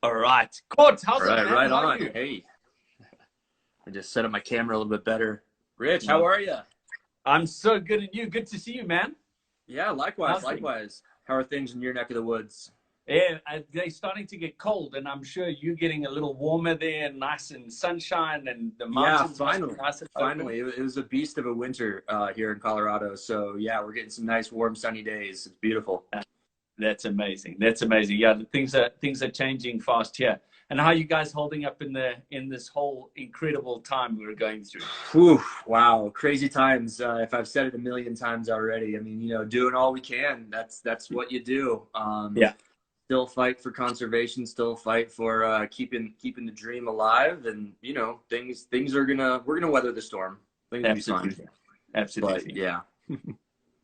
All right. Court, how's it, Right, man? right How are on. you? Hey, I just set up my camera a little bit better. Rich, how No. are you? I'm so good, and you? Good to see you, man. Yeah, likewise, How's things? likewise. How are things in your neck of the woods? Yeah, they're starting to get cold, and I'm sure you're getting a little warmer there, nice and sunshine, and the Yeah, mountains must be finally, nice and open. finally. It was a beast of a winter here in Colorado. So yeah, we're getting some nice, warm, sunny days. It's beautiful. That's amazing. That's amazing. Yeah, things are changing fast here. And how are you guys holding up in this whole incredible time we're going through? Whew, wow, crazy times. If I've said it a million times already, I mean, doing all we can. That's what you do. Yeah, Still fight for conservation, still fight for keeping the dream alive, and things are gonna we're gonna weather the storm. Things will be fine. absolutely. But Absolutely. yeah,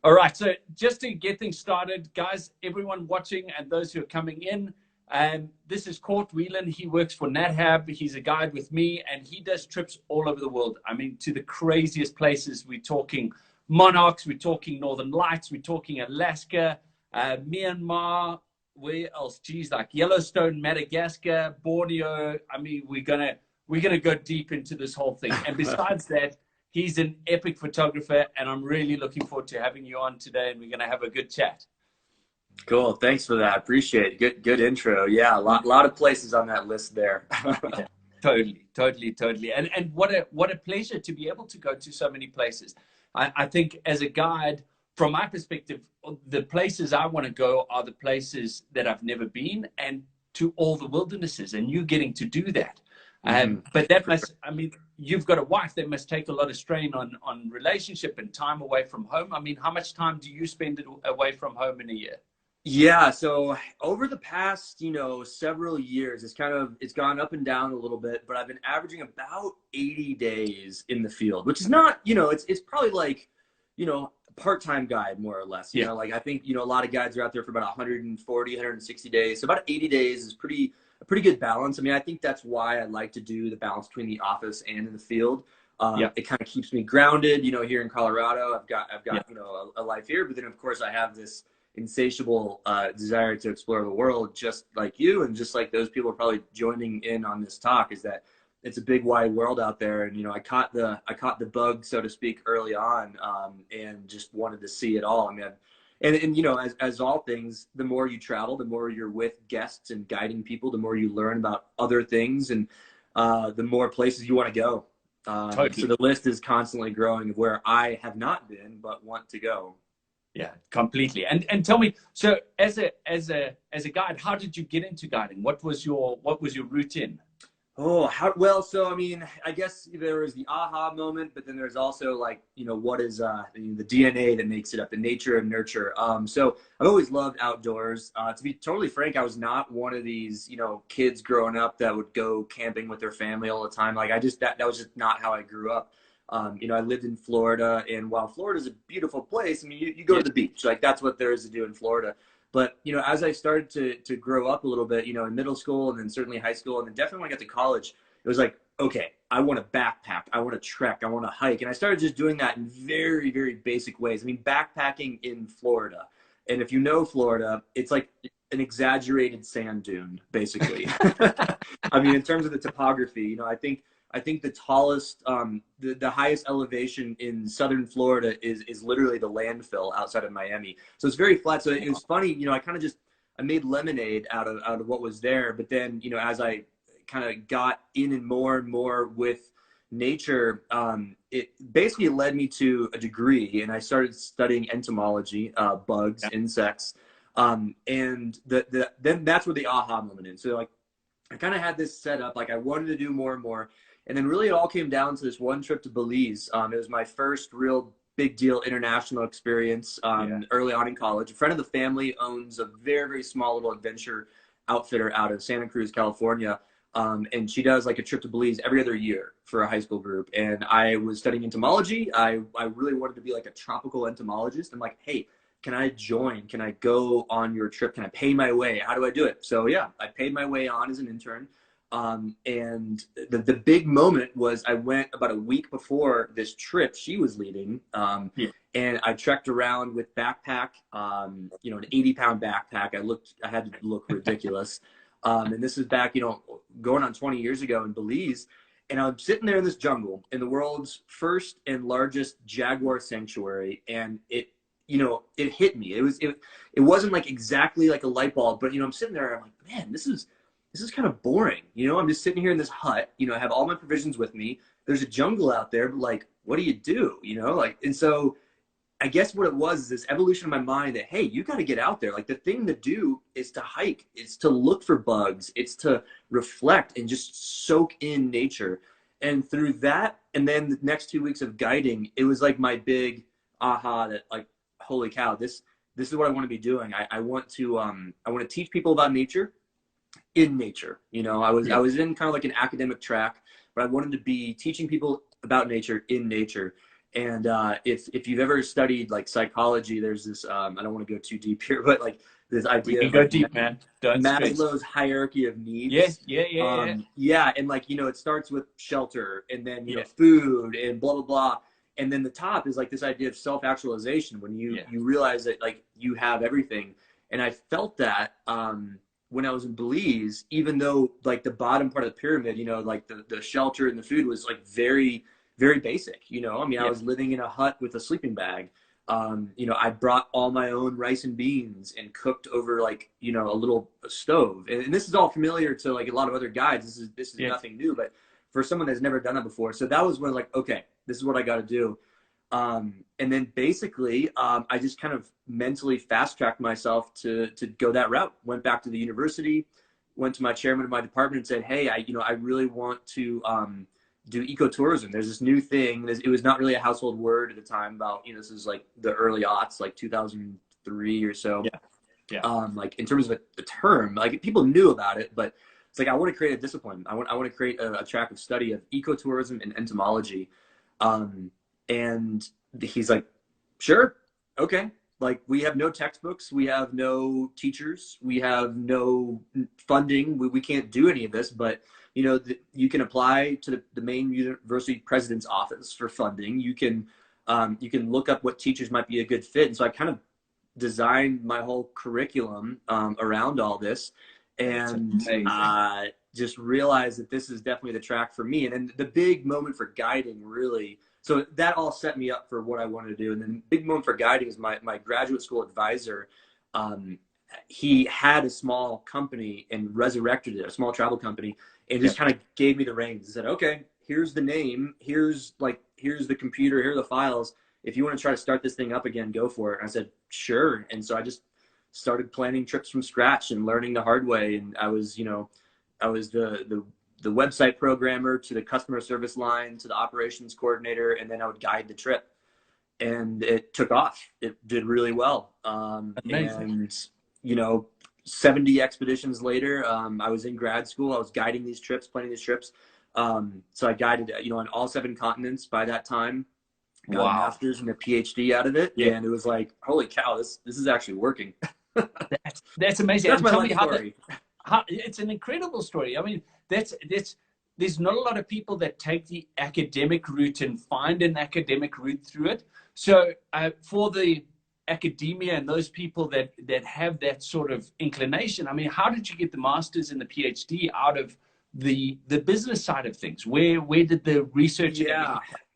All right, so just to get things started, guys, everyone watching and those who are coming in, this is Whelan. He works for NatHab. He's a guide with me, and he does trips all over the world. I mean, to the craziest places. We're talking monarchs, we're talking Northern Lights, we're talking Alaska, Myanmar. Where else? Geez, like Yellowstone, Madagascar, Borneo. I mean, we're gonna go deep into this whole thing. And besides that, he's an epic photographer, and I'm really looking forward to having you on today, and we're going to have a good chat. cool. Thanks for that. Appreciate it. Good intro. Yeah, a lot of places on that list there. Yeah, totally, totally, totally. And what a pleasure to be able to go to so many places. I think as a guide, from my perspective, the places I want to go are the places that I've never been, and to all the wildernesses, and you getting to do that. hmm But that must, I mean, you've got a wife that must take a lot of strain on relationship and time away from home. I mean, how much time do you spend away from home in a year? Yeah, so over the past, several years, it's gone up and down a little bit, but I've been averaging about 80 days in the field, which is not, it's probably like, part-time guide more or less. Yeah, Like I think, a lot of guides are out there for about 140, 160 days. So about 80 days is a pretty good balance. I mean, I think that's why I like to do the balance between the office and in the field. yeah, It kind of keeps me grounded, here in Colorado. I've yeah. got, a life here, but then of course I have this insatiable desire to explore the world, just like you and just like those people are probably joining in on this talk. Is that it's a big wide world out there, and I caught the bug, so to speak, early on, and just wanted to see it all. I mean, and as all things, the more you travel, the more you're with guests and guiding people, the more you learn about other things, and the more places you want to go. So Totally. the list is constantly growing of where I have not been but want to go. Yeah, completely. And tell me, so as a guide, how did you get into guiding? What was your routine? Oh, how well, so I mean, I guess there was the aha moment, but then there's also like, what is the DNA that makes it up, the nature and nurture. So I've always loved outdoors. To be totally frank, I was not one of these, kids growing up that would go camping with their family all the time. Like that was just not how I grew up. I lived in Florida, and while Florida is a beautiful place, I mean, you go Yeah, to the beach, like that's what there is to do in Florida. But as I started to grow up a little bit, in middle school and then certainly high school, and then definitely when I got to college, it was like, okay, I want to backpack, I want to trek, I want to hike, and I started just doing that in very, very basic ways. I mean, backpacking in Florida, and if you know Florida, it's like an exaggerated sand dune, basically. I mean, in terms of the topography, I think the tallest, the highest elevation in southern Florida is literally the landfill outside of Miami. So it's very flat. So it was funny, I kind of just I made lemonade out of what was there. But then, as I kind of got in and more with nature, it basically led me to a degree, and I started studying entomology, bugs, yeah, insects, and then that's where the aha moment is. So like I kind of had this set up, like I wanted to do more and more. And then really it all came down to this one trip to Belize. It was my first real big deal international experience yeah. early on in college. A friend of the family owns a very, very small little adventure outfitter out of Santa Cruz, California. And she does like a trip to Belize every other year for a high school group. And I was studying entomology. I really wanted to be like a tropical entomologist. I'm like, hey, can I join? Can I go on your trip? Can I pay my way? How do I do it? So yeah, I paid my way on as an intern. And the big moment was I went about a week before this trip she was leading. Yeah. And I trekked around with backpack, an 80-pound backpack. I had to look ridiculous. And this is back, going on 20 years ago in Belize. And I'm sitting there in this jungle in the world's first and largest jaguar sanctuary. And it hit me. It wasn't like exactly like a light bulb, but I'm sitting there and I'm like, man, this is kind of boring. I'm just sitting here in this hut, I have all my provisions with me. There's a jungle out there, but like, what do you do? And so I guess what it was is this evolution in my mind that, hey, you got to get out there. Like the thing to do is to hike. It's to look for bugs. It's to reflect and just soak in nature. And through that, and then the next 2 weeks of guiding, it was like my big aha that like, holy cow, this is what I want to be doing. I want to teach people about nature in nature. I was in kind of like an academic track, but I wanted to be teaching people about nature in nature. And if you've ever studied like psychology, there's this I don't want to go too deep here, but like this idea we of can like, go deep, man. Maslow's hierarchy of needs. Yes, yeah. Yeah, and like it starts with shelter, and then food, and blah blah blah, and then the top is like this idea of self-actualization when you realize that like you have everything. And I felt that when I was in Belize, even though like the bottom part of the pyramid, like the shelter and the food was like very, very basic. I was living in a hut with a sleeping bag. I brought all my own rice and beans and cooked over like, a little stove. And this is all familiar to like a lot of other guides. This is nothing new, but for someone that's never done it before. So that was when like, okay, this is what I got to do. And then basically, I just kind of mentally fast tracked myself to go that route. Went back to the university, went to my chairman of my department and said, hey, I really want to, do ecotourism. There's this new thing. It was not really a household word at the time about, this is like the early aughts, like 2003 or so. Yeah. Like in terms of a term, like people knew about it, but it's like, I want to create a discipline. I want to create a track of study of ecotourism and entomology. And he's like, sure. Okay. Like we have no textbooks. We have no teachers. We have no funding. We can't do any of this, but you can apply to the main university president's office for funding. You can look up what teachers might be a good fit. And so I kind of designed my whole curriculum around all this, and just realized that this is definitely the track for me. And then the big moment for guiding really, so that all set me up for what I wanted to do. And then the big moment for guiding is my graduate school advisor. He had a small company and resurrected it, a small travel company, and just kind of gave me the reins and said, okay, here's the name, here's the computer, here are the files. If you want to try to start this thing up again, go for it. And I said, sure. And so I just started planning trips from scratch and learning the hard way. And I was the website programmer to the customer service line to the operations coordinator, and then I would guide the trip. And it took off. It did really well. Amazing. And 70 expeditions later, I was in grad school. I was guiding these trips, planning these trips. So I guided, on all 7 continents by that time. Got a master's and a PhD out of it. Yeah. And it was like, holy cow, this is actually working. That's amazing. That's my tell me story. How it's an incredible story. I mean, there's not a lot of people that take the academic route and find an academic route through it. So for the academia and those people that have that sort of inclination, I mean, how did you get the master's and the PhD out of the business side of things? Where did the research?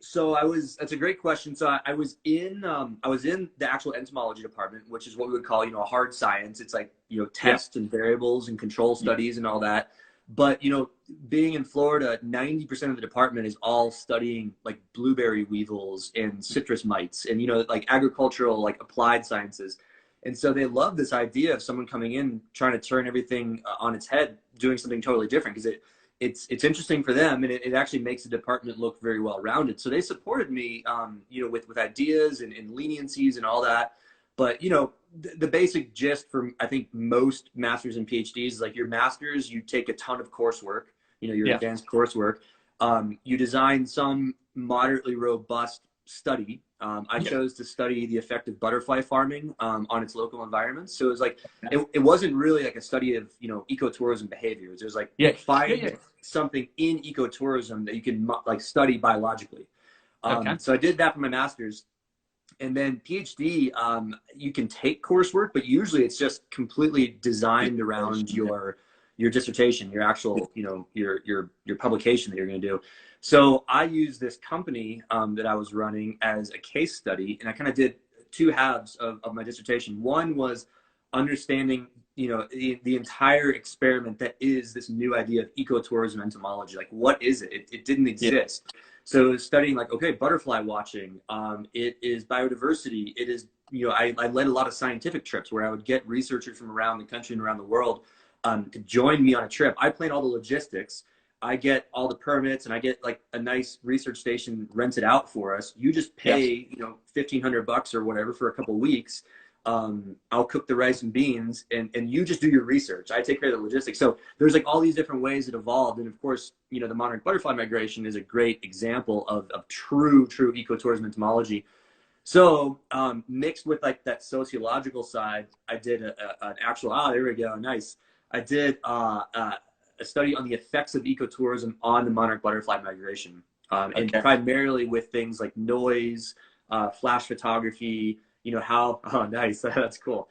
So that's a great question. So I was in the actual entomology department, which is what we would call, a hard science. It's like, tests and variables and control studies and all that. But, being in Florida, 90% of the department is all studying like blueberry weevils and citrus mites and, like agricultural, like applied sciences. And so they love this idea of someone coming in, trying to turn everything on its head, doing something totally different, because it's interesting for them, and it actually makes the department look very well rounded. So they supported me, with ideas and leniencies and all that. But the basic gist for I think most masters and PhDs is like your masters, you take a ton of coursework, your advanced coursework. You design some moderately robust study. I chose to study the effect of butterfly farming on its local environments. So it was like, it wasn't really like a study of, ecotourism behaviors. It was like, find something in ecotourism that you can like study biologically. So I did that for my master's. And then PhD, you can take coursework, but usually it's just completely designed around your your dissertation, your actual, your publication that you're going to do. So I used this company that I was running as a case study, and I kind of did two halves of my dissertation. One was understanding, the entire experiment that is this new idea of ecotourism entomology. Like, what is it? It didn't exist. Yeah. So studying like, okay, butterfly watching, it is biodiversity. It is, I led a lot of scientific trips where I would get researchers from around the country and around the world to join me on a trip. I plan all the logistics. I get all the permits, and I get like a nice research station rented out for us. You just pay, $1,500 or whatever for a couple of weeks. I'll cook the rice and beans, and you just do your research. I take care of the logistics. So there's like all these different ways it evolved. And of course, the monarch butterfly migration is a great example of true ecotourism entomology. So mixed with like that sociological side, I did an actual, there we go, nice. I did a study on the effects of ecotourism on the monarch butterfly migration, and primarily with things like noise, flash photography, nice, that's cool.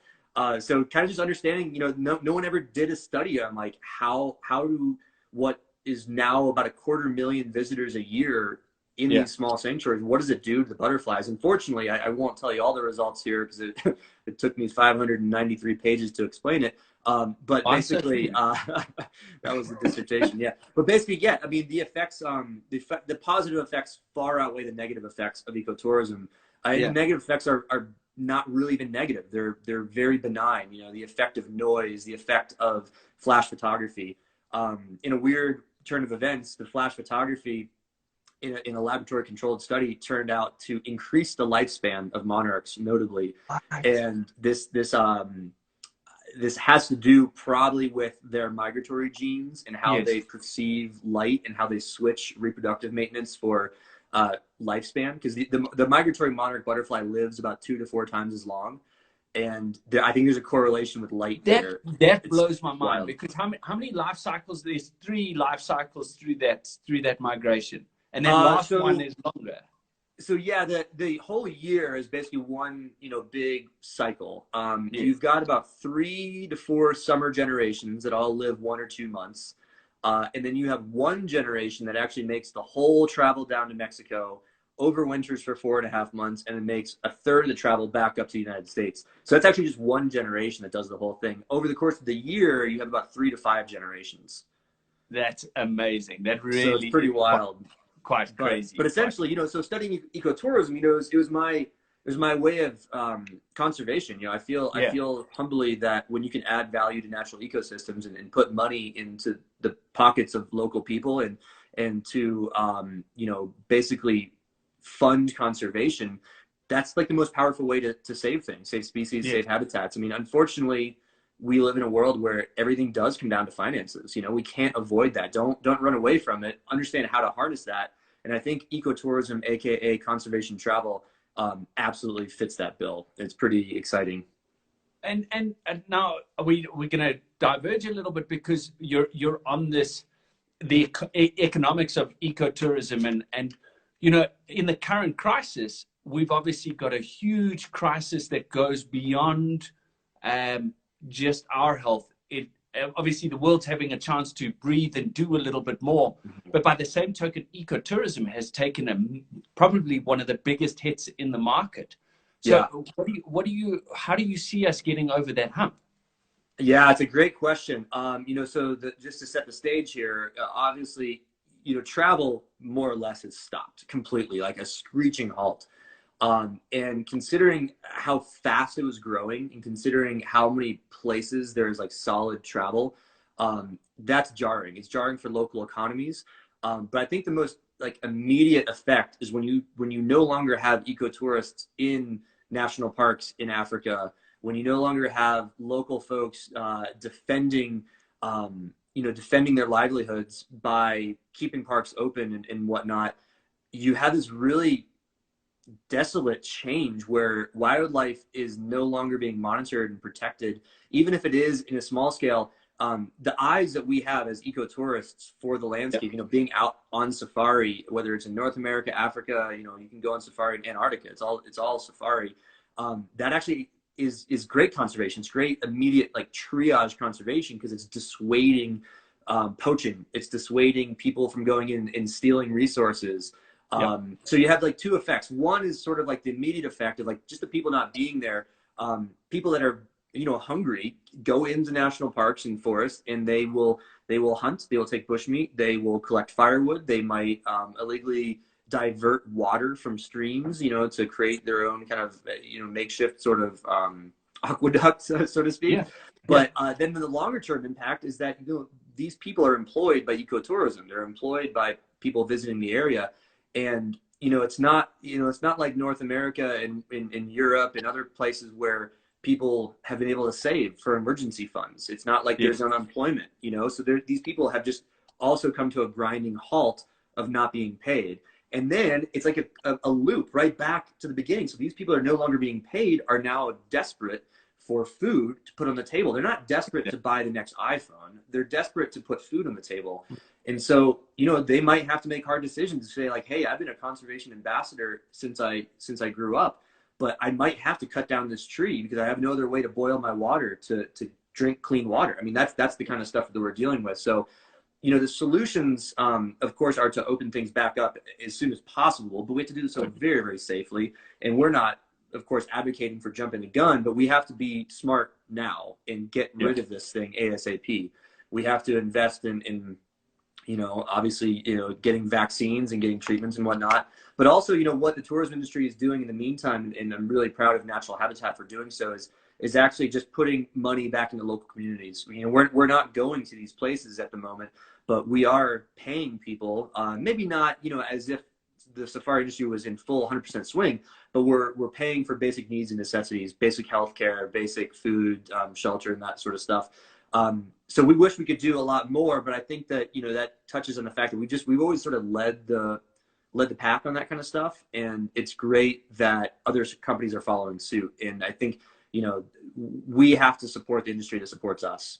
So kind of just understanding, no one ever did a study on like what is now about 250,000 visitors a year in these small sanctuaries. What does it do to the butterflies? Unfortunately, I won't tell you all the results here because it took me 593 pages to explain it. But basically, that was the dissertation. Yeah. But basically, I mean, the effects, the positive effects far outweigh the negative effects of ecotourism. The negative effects are not really even negative. They're very benign. The effect of noise, the effect of flash photography. In a weird turn of events, the flash photography in a laboratory controlled study turned out to increase the lifespan of monarchs notably. And this has to do probably with their migratory genes and how they perceive light and how they switch reproductive maintenance for lifespan, because the migratory monarch butterfly lives about 2 to 4 times as long, and I think there's a correlation with light there. That blows my mind, because how many life cycles? There's 3 life cycles through that migration, and then last one is longer. So the whole year is basically one big cycle. You've got about 3 to 4 summer generations that all live 1 or 2 months. And then you have one generation that actually makes the whole travel down to Mexico, overwinters for 4.5 months, and then makes a third of the travel back up to the United States. So that's actually just one generation that does the whole thing. Over the course of the year, you have about 3 to 5 generations. That's amazing. That really, so it's pretty wild. Quite crazy. But essentially, so studying ecotourism, it was my way of conservation. I feel humbly that when you can add value to natural ecosystems and put money into the pockets of local people and to basically fund conservation, that's like the most powerful way to save things, save species, save habitats. I mean, unfortunately, we live in a world where everything does come down to finances. We can't avoid that. Don't run away from it. Understand how to harness that. And I think ecotourism, aka conservation travel, absolutely fits that bill. It's pretty exciting. And now we're going to diverge a little bit, because you're on the economics of ecotourism, and in the current crisis, we've obviously got a huge crisis that goes beyond just our health. Obviously the world's having a chance to breathe and do a little bit more, but by the same token, ecotourism has taken probably one of the biggest hits in the market. So how do you see us getting over that hump? Yeah, it's a great question. So just to set the stage here, obviously, travel more or less has stopped completely, like a screeching halt. And considering how fast it was growing, and considering how many places there's like solid travel, that's jarring. It's jarring for local economies. But I think the most like immediate effect is when you no longer have ecotourists in national parks in Africa, when you no longer have local folks defending their livelihoods by keeping parks open and whatnot, you have this really desolate change where wildlife is no longer being monitored and protected, even if it is in a small scale. The eyes that we have as ecotourists for the landscape, being out on safari, whether it's in North America, Africa, you can go on safari in Antarctica, it's all safari. That actually is great conservation. It's great immediate like triage conservation because it's dissuading poaching. It's dissuading people from going in and stealing resources. So you have like two effects. One is sort of like the immediate effect of like just the people not being there. People that are, you know, hungry go into national parks and forests, and they will hunt. They will take bushmeat. They will collect firewood. They might illegally divert water from streams, you know, to create their own kind of, you know, makeshift sort of aqueduct, so to speak. But then the longer term impact is that, you know, these people are employed by ecotourism. They're employed by people visiting the area. And, you know, it's not like North America and in Europe and other places where people have been able to save for emergency funds. It's not like there's unemployment, you know, so these people have just also come to a grinding halt of not being paid. And then it's like a loop right back to the beginning. So these people are no longer being paid, are now desperate for food to put on the table. They're not desperate to buy the next iPhone. They're desperate to put food on the table. And so, you know, they might have to make hard decisions to say like, hey, I've been a conservation ambassador since I grew up, but I might have to cut down this tree because I have no other way to boil my water to drink clean water. I mean, that's the kind of stuff that we're dealing with. So, you know, the solutions, of course, are to open things back up as soon as possible, but we have to do so very, very safely. And we're not, of course, advocating for jumping the gun, but we have to be smart now and get rid of this thing ASAP. We have to invest in, you know, obviously, you know, getting vaccines and getting treatments and whatnot, but also, you know, what the tourism industry is doing in the meantime, and I'm really proud of Natural Habitat for doing so, is actually just putting money back into local communities. You know, we're not going to these places at the moment, but we are paying people, maybe not, you know, as if the safari industry was in full 100% swing, but we're paying for basic needs and necessities, basic healthcare, basic food, shelter, and that sort of stuff. So we wish we could do a lot more, but I think that, you know, that touches on the fact that we've always sort of led the pack on that kind of stuff. And it's great that other companies are following suit. And I think, you know, we have to support the industry that supports us.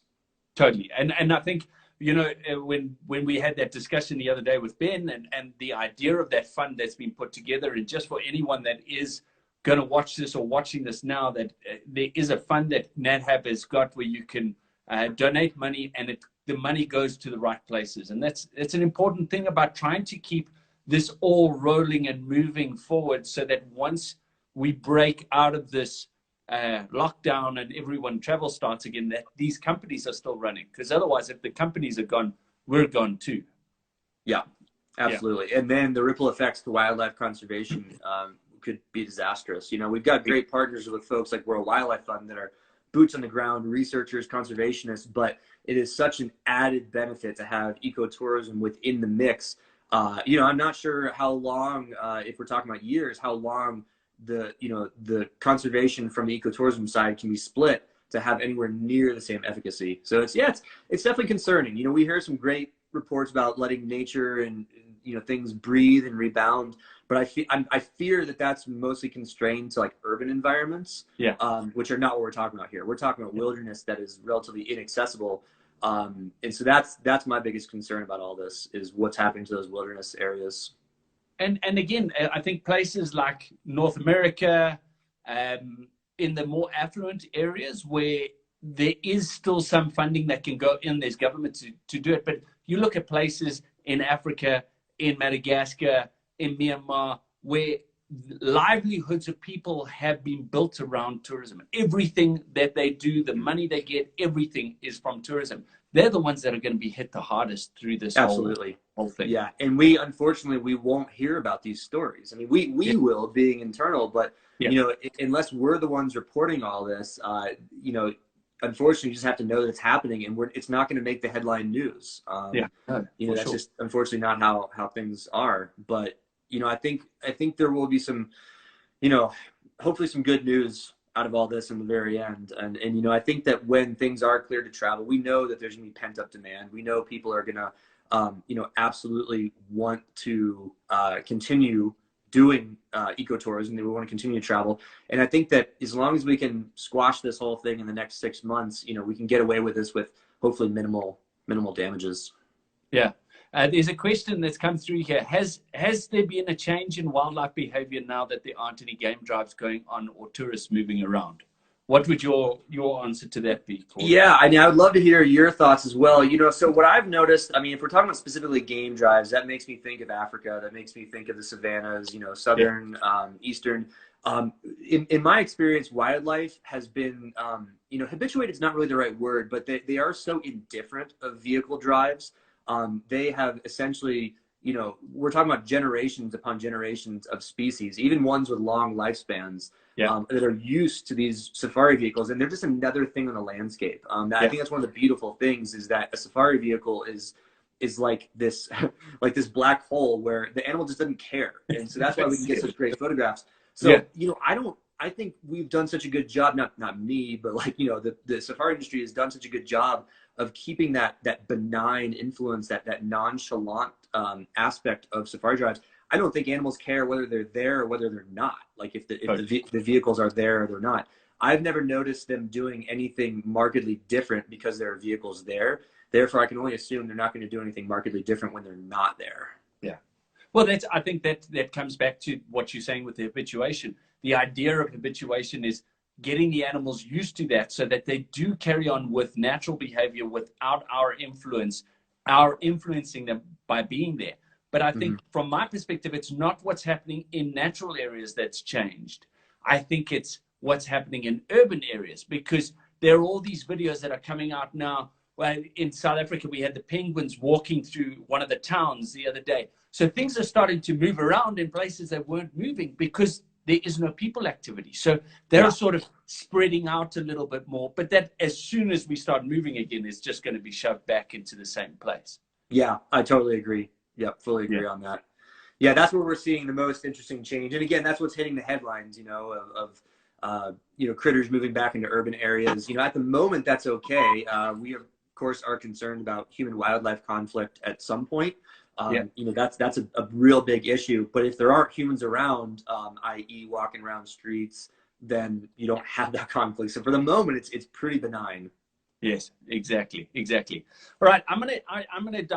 Totally. And I think, you know, when we had that discussion the other day with Ben and the idea of that fund that's been put together, and just for anyone that is going to watch this or watching this now, that there is a fund that NatHab has got where you can donate money, and the money goes to the right places. And that's an important thing about trying to keep this all rolling and moving forward, so that once we break out of this lockdown and everyone travel starts again, that these companies are still running. Because otherwise, if the companies are gone, we're gone too. Yeah, absolutely. And then the ripple effects to wildlife conservation could be disastrous. You know, we've got great partners with folks like World Wildlife Fund that are boots on the ground researchers, conservationists, but it is such an added benefit to have ecotourism within the mix. You know, I'm not sure how long, if we're talking about years, how long the conservation from the ecotourism side can be split to have anywhere near the same efficacy. So it's definitely concerning. You know, we hear some great reports about letting nature and, you know, things breathe and rebound, but I fear that that's mostly constrained to like urban environments, which are not what we're talking about here. We're talking about wilderness that is relatively inaccessible. And so that's my biggest concern about all this, is what's happening to those wilderness areas. And again, I think places like North America, in the more affluent areas where there is still some funding that can go in, there's government to do it. But you look at places in Africa, in Madagascar, in Myanmar, where livelihoods of people have been built around tourism. Everything that they do, the money they get, everything is from tourism. They're the ones that are going to be hit the hardest through this whole thing. Yeah, and unfortunately we won't hear about these stories. I mean, we will, being internal, but you know, unless we're the ones reporting all this, you know, unfortunately, you just have to know that it's happening, and it's not going to make the headline news. You know, that's just unfortunately not how things are. But you know, I think there will be some, you know, hopefully some good news out of all this in the very end. And you know, I think that when things are clear to travel, we know that there's going to be pent up demand. We know people are going to, you know, absolutely want to continue doing ecotourism. They want to continue to travel. And I think that as long as we can squash this whole thing in the next 6 months, you know, we can get away with this with hopefully minimal damages. Yeah. There's a question that's come through here. Has there been a change in wildlife behavior now that there aren't any game drives going on or tourists moving around? What would your answer to that be, Paul? Yeah, I mean, I would love to hear your thoughts as well. So what I've noticed, I mean, if we're talking about specifically game drives, that makes me think of Africa. That makes me think of the savannas, Yeah. southern, eastern. In my experience, wildlife has been, habituated is not really the right word, but they are so indifferent of vehicle drives. They have essentially, we're talking about generations upon generations of species, even ones with long lifespans Yeah. that are used to these safari vehicles, and they're just another thing on the landscape. I Yeah. think that's one of the beautiful things is that a safari vehicle is like this like this black hole where the animal just doesn't care, and so that's why we can get such great photographs. Yeah. So I think we've done such a good job, not me, but like the safari industry has done such a good job of keeping that benign influence, that nonchalant aspect of safari drives. I don't think animals care whether they're there or whether they're not. Like if the vehicles are there or they're not. I've never noticed them doing anything markedly different because there are vehicles there. Therefore, I can only assume they're not going to do anything markedly different when they're not there. Yeah. Well, I think that comes back to what you're saying with the habituation. The idea of habituation is getting the animals used to that so that they do carry on with natural behavior without our influencing them by being there. But I think from my perspective, it's not what's happening in natural areas that's changed. I think it's what's happening in urban areas, because there are all these videos that are coming out now. Well, in South Africa, we had the penguins walking through one of the towns the other day. So things are starting to move around in places that weren't moving because there is no people activity. So they're sort of spreading out a little bit more. But that as soon as we start moving again, is just going to be shoved back into the same place. Yeah, I totally agree. Yep, fully agree on that. Yeah, that's where we're seeing the most interesting change. And again, that's what's hitting the headlines, critters moving back into urban areas. At the moment, that's okay. We, of course, are concerned about human-wildlife conflict at some point. That's a real big issue. But if there aren't humans around, i.e. walking around streets, then you don't have that conflict. So for the moment, it's pretty benign. Yes, exactly. All right, I'm gonna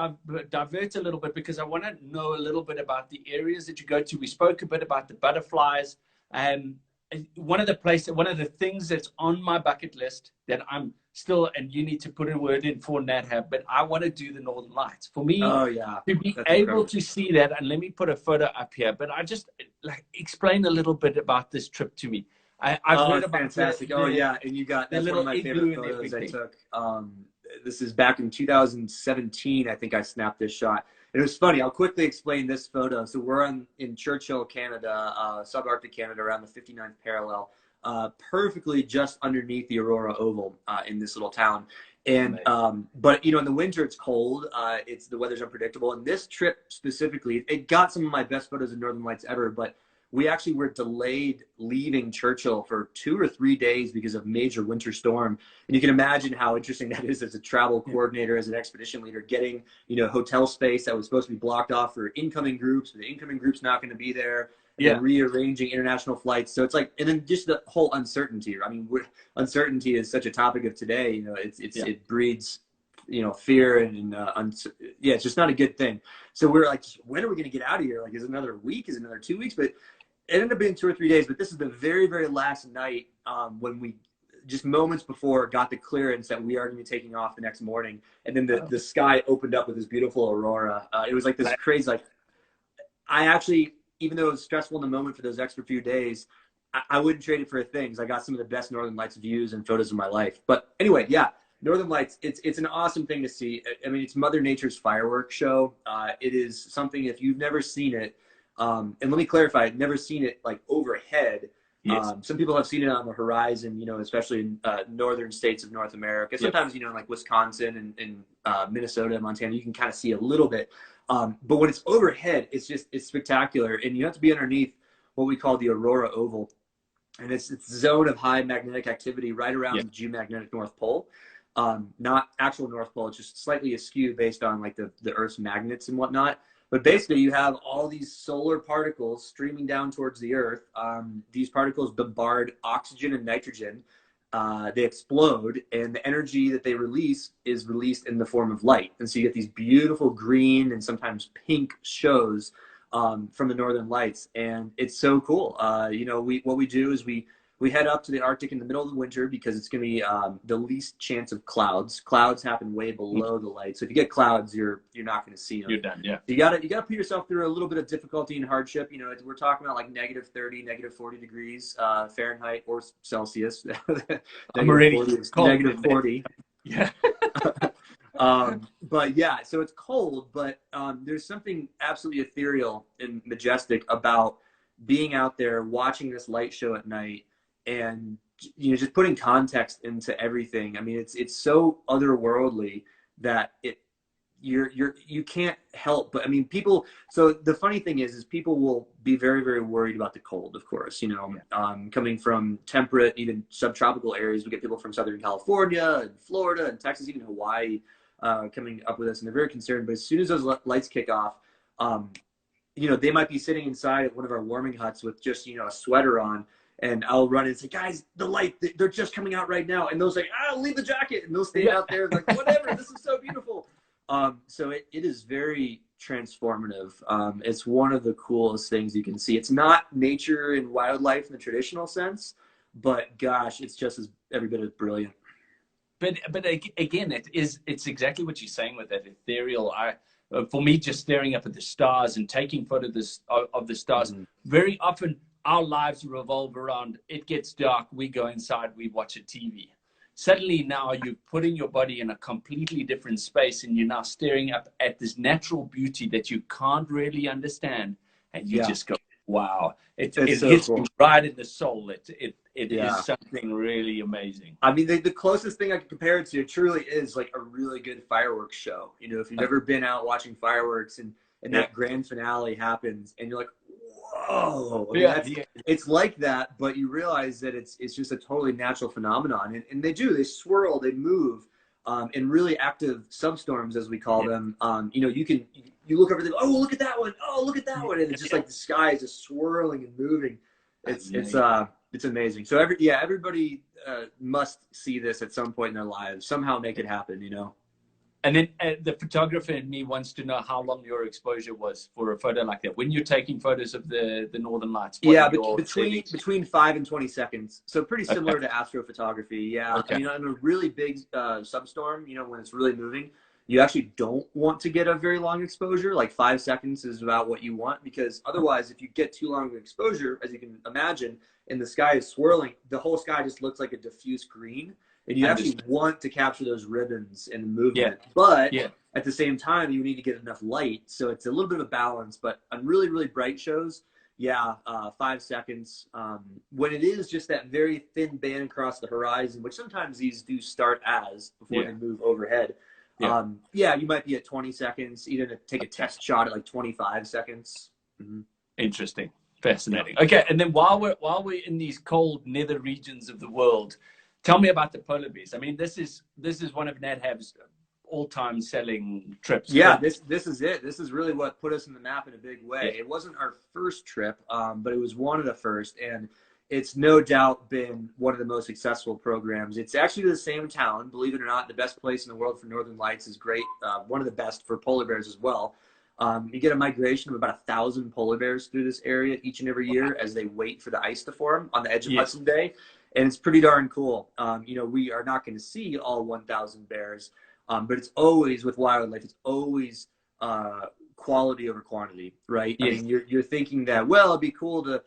divert a little bit because I want to know a little bit about the areas that you go to. We spoke a bit about the butterflies, and one of the things that's on my bucket list that I'm still, and you need to put a word in for NatHab, but I want to do the Northern Lights. For me, to be able to see that, and let me put a photo up here. But I just explain a little bit about this trip to me. I've heard about fantastic. And you got that's one of my favorite photos I took. This is back in 2017. I think I snapped this shot. And it was funny. I'll quickly explain this photo. So we're in Churchill, Canada, subarctic Canada, around the 59th parallel, perfectly just underneath the Aurora Oval in this little town. And but in the winter it's cold. The weather's unpredictable. And this trip specifically, it got some of my best photos of Northern Lights ever. But we actually were delayed leaving Churchill for 2 or 3 days because of major winter storm. And you can imagine how interesting that is as a travel coordinator, as an expedition leader, getting, hotel space that was supposed to be blocked off for incoming groups. The incoming group's not going to be there. And then rearranging international flights. So it's like, and then just the whole uncertainty. I mean, uncertainty is such a topic of today. It breeds fear and it's just not a good thing. So we're like, when are we going to get out of here? Like, is it another week? Is it another 2 weeks? But it ended up being 2 or 3 days. But this is the very, very last night when we just moments before got the clearance that we are going to be taking off the next morning. And then the sky opened up with this beautiful aurora. It was like this crazy, like I actually, even though it was stressful in the moment for those extra few days, I wouldn't trade it for a thing. Because I got some of the best Northern Lights views and photos of my life. But anyway, Northern Lights, it's an awesome thing to see. I mean, it's Mother Nature's fireworks show. It is something, if you've never seen it, and let me clarify, I've never seen it like overhead. Yes. Some people have seen it on the horizon, especially in northern states of North America. Sometimes, like Wisconsin and Minnesota and Montana, you can kind of see a little bit. But when it's overhead, it's spectacular. And you have to be underneath what we call the Aurora Oval. And it's a zone of high magnetic activity right around the geomagnetic North Pole. Not actual North Pole, it's just slightly askew based on like the Earth's magnets and whatnot. But basically you have all these solar particles streaming down towards the Earth. These particles bombard oxygen and nitrogen. They explode, and the energy that they release is released in the form of light. And so you get these beautiful green and sometimes pink shows from the Northern Lights. And it's so cool. What we do is we We head up to the Arctic in the middle of the winter because it's going to be the least chance of clouds. Clouds happen way below the light, so if you get clouds, you're not going to see them. You're done. Yeah. You gotta put yourself through a little bit of difficulty and hardship. You know, we're talking about like -30, -40 degrees Fahrenheit or Celsius. I'm already 40 is cold. -40. Yeah. But yeah, so it's cold, but there's something absolutely ethereal and majestic about being out there watching this light show at night, and just putting context into everything. I mean, it's so otherworldly that you can't help but, I mean, people. So the funny thing is people will be very, very worried about the cold, of course. Coming from temperate, even subtropical areas, we get people from Southern California and Florida and Texas, even Hawaii, coming up with us, and they're very concerned. But as soon as those lights kick off, they might be sitting inside at one of our warming huts with just a sweater on, and I'll run in and say, guys, the light, they're just coming out right now, and they'll say, leave the jacket, and they'll stay out there like, whatever, this is so beautiful. So it is very transformative. It's one of the coolest things you can see. It's not nature and wildlife in the traditional sense, but gosh, it's just every bit as brilliant. But again, it's exactly what you're saying with that ethereal. For me, just staring up at the stars and taking photos of the stars, very often our lives revolve around, it gets dark, we go inside, we watch a TV. Suddenly now you're putting your body in a completely different space, and you're now staring up at this natural beauty that you can't really understand, and you just go, wow. It so hits cool. You right in the soul. It is something really amazing. I mean, the closest thing I can compare it to truly is like a really good fireworks show. If you've ever been out watching fireworks and that grand finale happens and you're like, whoa. I mean, it's like that, but you realize that it's just a totally natural phenomenon. And they swirl, they move in really active substorms, as we call them. You look over there, oh, look at that one. Oh, look at that one. And it's just like the sky is just swirling and moving. It's amazing. So everybody must see this at some point in their lives, somehow make it happen, And then the photographer in me wants to know how long your exposure was for a photo like that. When you're taking photos of the Northern Lights. Between 5 and 20 seconds. So pretty similar to astrophotography. Yeah. Okay. In a really big substorm, when it's really moving, you actually don't want to get a very long exposure. Like 5 seconds is about what you want, because otherwise, if you get too long of exposure, as you can imagine, and the sky is swirling, the whole sky just looks like a diffuse green. And you actually want to capture those ribbons and the movement. But at the same time, you need to get enough light. So it's a little bit of a balance. But on really, really bright shows, 5 seconds. When it is just that very thin band across the horizon, which sometimes these do start as before they move overhead. You might be at 20 seconds, even to take a test shot at like 25 seconds. Interesting. Fascinating. Okay, and then while we're in these cold nether regions of the world, tell me about the polar bears. I mean, this is one of NatHab's all-time selling trips. Yeah, this is it. This is really what put us in the map in a big way. It wasn't our first trip, but it was one of the first, and it's no doubt been one of the most successful programs. It's actually the same town, believe it or not. The best place in the world for Northern Lights is great. One of the best for polar bears as well. You get a migration of about 1,000 polar bears through this area each and every year as they wait for the ice to form on the edge of Hudson Bay. And it's pretty darn cool. We are not going to see all 1,000 bears, but it's always, with wildlife, it's always quality over quantity, right? Yes. I mean, you're thinking that, well, it'd be cool to,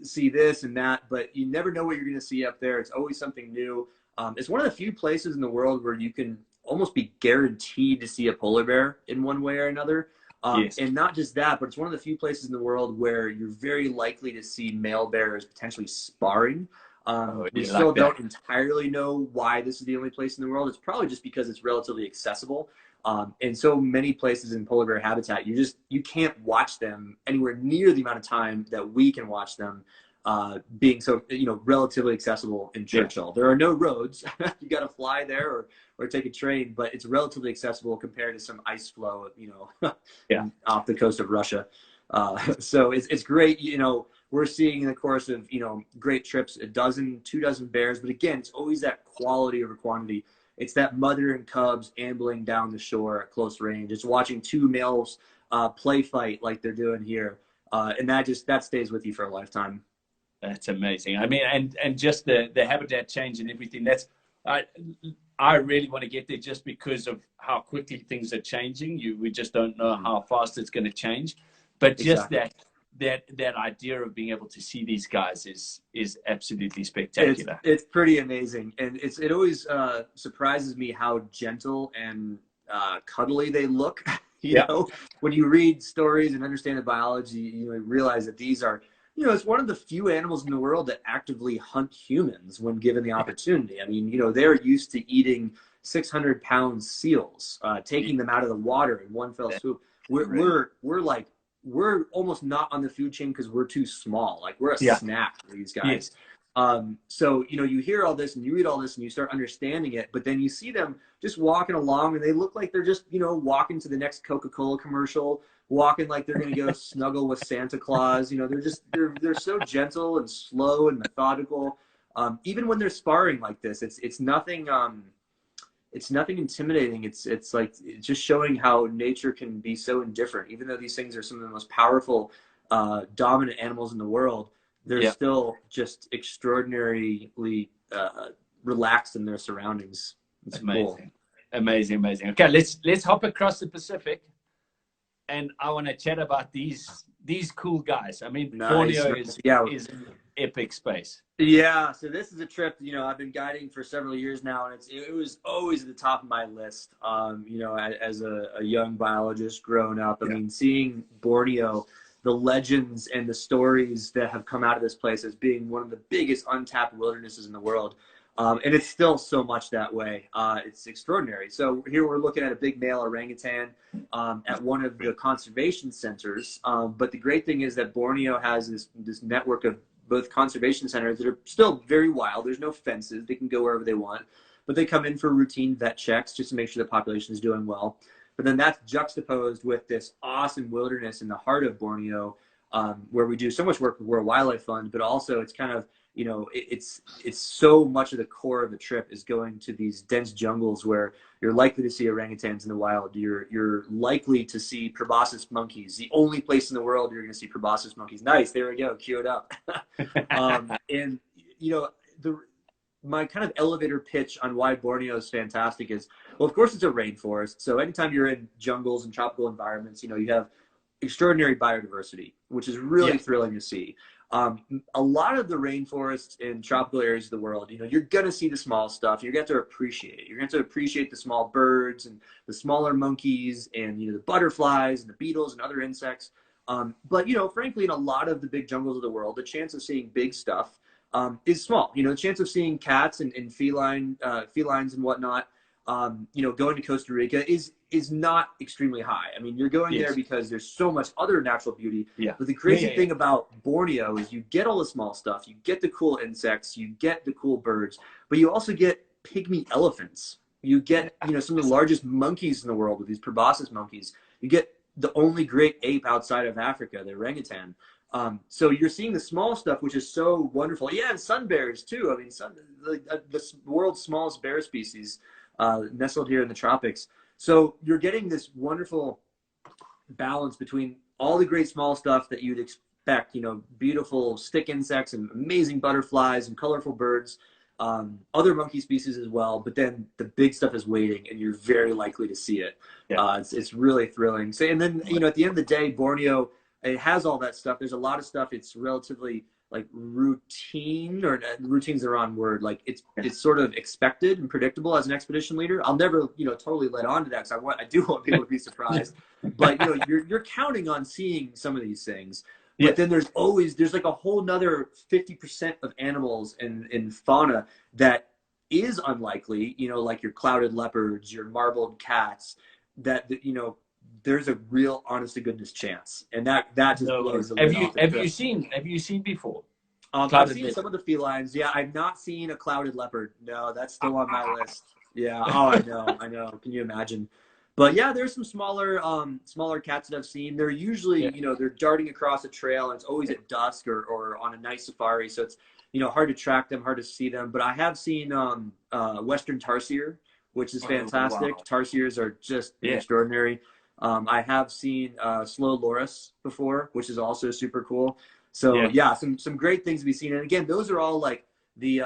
see this and that, but you never know what you're going to see up there. It's always something new. It's one of the few places in the world where you can almost be guaranteed to see a polar bear in one way or another. And not just that, but it's one of the few places in the world where you're very likely to see male bears potentially sparring. We still don't entirely know why this is the only place in the world. It's probably just because it's relatively accessible. And so many places in polar bear habitat, you can't watch them anywhere near the amount of time that we can watch them, being so, relatively accessible in Churchill. There are no roads. You got to fly there or take a train, but it's relatively accessible compared to some ice flow, off the coast of Russia. So it's great. We're seeing in the course of, great trips, 2 dozen bears, but again, it's always that quality over quantity. It's that mother and cubs ambling down the shore at close range. It's watching 2 males play fight like they're doing here. And that stays with you for a lifetime. That's amazing. I mean, and just the habitat change and everything. I I really want to get there just because of how quickly things are changing. We just don't know how fast it's going to change. But just Exactly. that idea of being able to see these guys is absolutely It's spectacular. it's pretty amazing, and it always surprises me how gentle and cuddly they look. You Yeah, know, when you read stories and understand the biology, you realize that these are, it's one of the few animals in the world that actively hunt humans when given the opportunity. I mean, they're used to eating 600-pound seals, yeah, taking them out of the water in one fell that's swoop. We're correct. we're we're like we're almost not on the food chain because we're too small. Like we're a Yeah, snack for these guys. yes, So you hear all this and you read all this and you start understanding it, but then you see them just walking along and they look like they're just walking to the next Coca-Cola commercial, walking like they're going to go snuggle with Santa Claus. They're so gentle and slow and methodical. Even when they're sparring like this, it's nothing intimidating. It's just showing how nature can be so indifferent. Even though these things are some of the most powerful, dominant animals in the world, they're yeah. still just extraordinarily relaxed in their surroundings. It's cool. Amazing, amazing, amazing. Okay, let's hop across the Pacific, and I want to chat about these cool guys. I mean, Nice, Borneo nice. Yeah, is an epic space. yeah. So this is a trip. I've been guiding for several years now, and it was always at the top of my list. As a young biologist growing up, I Yeah, mean, seeing Borneo, the legends and the stories that have come out of this place as being one of the biggest untapped wildernesses in the world. And it's still so much that way. It's extraordinary. So here we're looking at a big male orangutan at one of the conservation centers. But the great thing is that Borneo has this network of both conservation centers that are still very wild. There's no fences. They can go wherever they want. But they come in for routine vet checks just to make sure the population is doing well. But then that's juxtaposed with this awesome wilderness in the heart of Borneo, where we do so much work with World Wildlife Fund, but also it's kind of it's so much of the core of the trip is going to these dense jungles where you're likely to see orangutans in the wild. You're likely to see proboscis monkeys. The only place in the world you're going to see proboscis monkeys. Nice, there we go, cue it up. And you know the my kind of elevator pitch on why Borneo is fantastic is, well, of course it's a rainforest. So anytime you're in jungles and tropical environments, you have extraordinary biodiversity, which is really yeah, thrilling to see. A lot of the rainforests in tropical areas of the world, you're going to see the small stuff. You're going to have to appreciate it. You're going to have to appreciate the small birds and the smaller monkeys and, the butterflies and the beetles and other insects. But, frankly, in a lot of the big jungles of the world, the chance of seeing big stuff is small. The chance of seeing cats and felines and whatnot, going to Costa Rica is not extremely high. I mean, you're going there yes, because there's so much other natural beauty. yeah, But the yeah, crazy yeah, yeah. thing about Borneo is you get all the small stuff, you get the cool insects, you get the cool birds, but you also get pygmy elephants. You get, some of the largest monkeys in the world with these proboscis monkeys. You get the only great ape outside of Africa, the orangutan. So you're seeing the small stuff, which is so wonderful. Yeah, and sun bears too. I mean, the world's smallest bear species, nestled here in the tropics. So you're getting this wonderful balance between all the great small stuff that you'd expect, beautiful stick insects and amazing butterflies and colorful birds, other monkey species as well. But then the big stuff is waiting, and you're very likely to see it. Yeah. It's really thrilling. So, and then at the end of the day, Borneo, it has all that stuff. There's a lot of stuff. It's relatively like routine, or routine's the wrong word. Like it's sort of expected and predictable as an expedition leader. I'll never totally let on to that because I do want people to be surprised. But you're counting on seeing some of these things. But Yes. then there's like a whole nother 50% of animals in fauna that is unlikely, like your clouded leopards, your marbled cats, that there's a real honest to goodness chance. And that just No blows worries. the Have lid you off the have you trip. seen have you seen before I've clouded seen some leopard? of the felines. Yeah, I've not seen a clouded leopard. No, that's still on my list. Yeah. Oh, I know. I know. Can you imagine? But yeah, there's some smaller cats that I've seen. They're usually, Yeah. they're darting across a trail, and it's always at dusk or on a night safari. So it's, hard to track them, hard to see them. But I have seen Western tarsier, which is Oh fantastic. wow. Tarsiers are just Yeah. extraordinary. I have seen slow loris before, which is also super cool. So Yeah. yeah, some great things to be seen. And again, those are all like the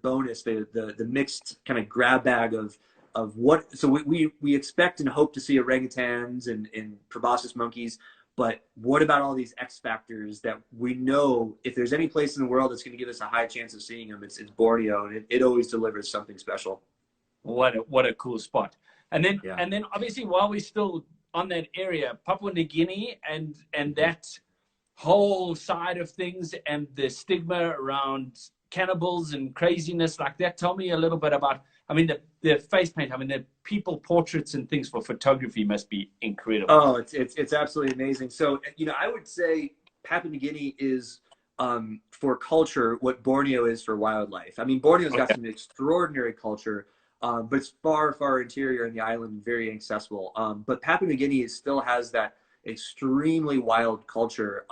bonus, the mixed kind of grab bag of what. So we expect and hope to see orangutans and proboscis monkeys. But what about all these X factors that we know if there's any place in the world that's going to give us a high chance of seeing them, it's Borneo, and it always delivers something special. What a cool spot. Yeah. And then obviously while we're still on that area, Papua New Guinea and that whole side of things and the stigma around cannibals and craziness like that. Tell me a little bit about, I mean, the face paint, I mean, the people portraits and things for photography must be incredible. Oh, it's absolutely amazing. So, I would say Papua New Guinea is for culture what Borneo is for wildlife. I mean, Borneo's got Okay. some extraordinary culture, but it's far, far interior in the island, very accessible. But Papua New Guinea still has that extremely wild culture,